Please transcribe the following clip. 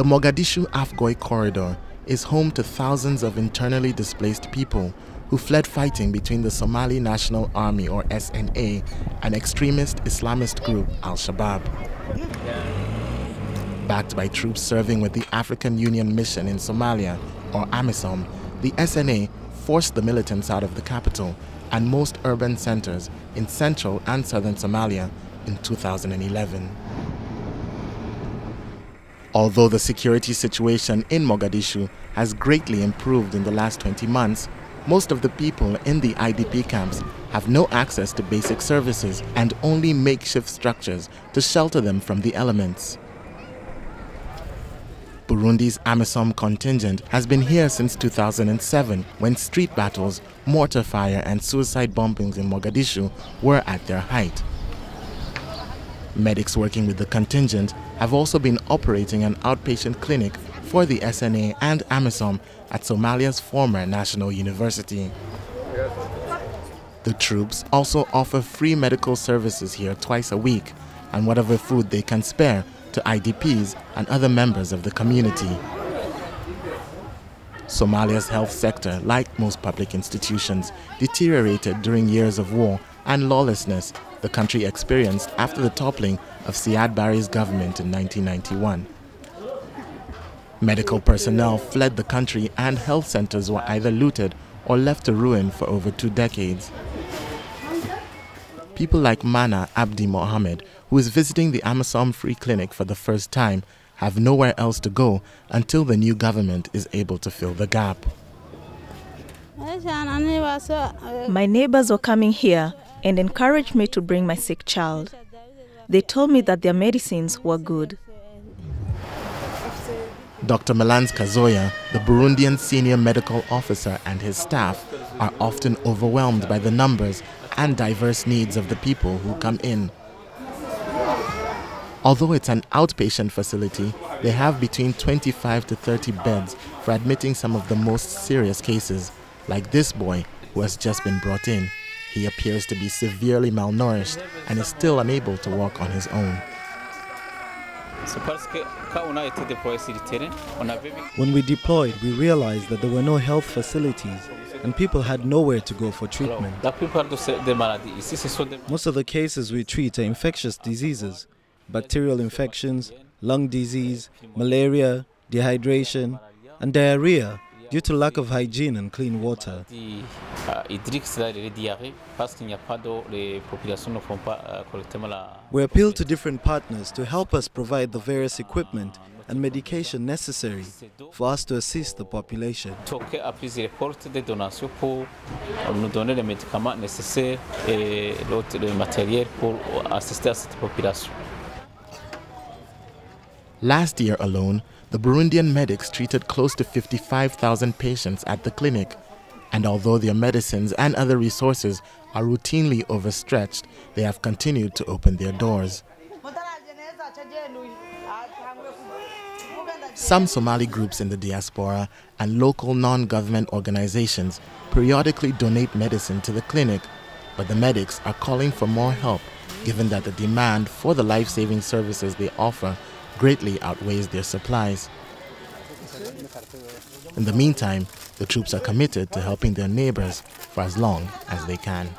The Mogadishu-Afgooye corridor is home to thousands of internally displaced people who fled fighting between the Somali National Army or SNA and extremist Islamist group Al-Shabaab. Backed by troops serving with the African Union Mission in Somalia or AMISOM, the SNA forced the militants out of the capital and most urban centers in central and southern Somalia in 2011. Although the security situation in Mogadishu has greatly improved in the last 20 months, most of the people in the IDP camps have no access to basic services and only makeshift structures to shelter them from the elements. Burundi's AMISOM contingent has been here since 2007, when street battles, mortar fire and suicide bombings in Mogadishu were at their height. Medics working with the contingent have also been operating an outpatient clinic for the SNA and AMISOM at Somalia's former national university. The troops also offer free medical services here twice a week and whatever food they can spare to IDPs and other members of the community. Somalia's health sector, like most public institutions, deteriorated during years of war and lawlessness the country experienced after the toppling of Siad Barre's government in 1991. Medical personnel fled the country and health centers were either looted or left to ruin for over 2 decades. People like Mana Abdi Mohammed, who is visiting the AMISOM free clinic for the first time, have nowhere else to go until the new government is able to fill the gap. My neighbors were coming here and encouraged me to bring my sick child. They told me that their medicines were good. Dr. Malans Kazoya, the Burundian senior medical officer, and his staff are often overwhelmed by the numbers and diverse needs of the people who come in. Although it's an outpatient facility, they have between 25 to 30 beds for admitting some of the most serious cases, like this boy who has just been brought in. He appears to be severely malnourished and is still unable to walk on his own. When we deployed, we realized that there were no health facilities and people had nowhere to go for treatment. Most of the cases we treat are infectious diseases, bacterial infections, lung disease, malaria, dehydration, and diarrhea due to lack of hygiene and clean water. We appeal to different partners to help us provide the various equipment and medication necessary for us to assist the population. Last year alone, the Burundian medics treated close to 55,000 patients at the clinic, and although their medicines and other resources are routinely overstretched, they have continued to open their doors. Some Somali groups in the diaspora and local non-government organizations periodically donate medicine to the clinic, but the medics are calling for more help, given that the demand for the life-saving services they offer greatly outweighs their supplies. In the meantime, the troops are committed to helping their neighbors for as long as they can.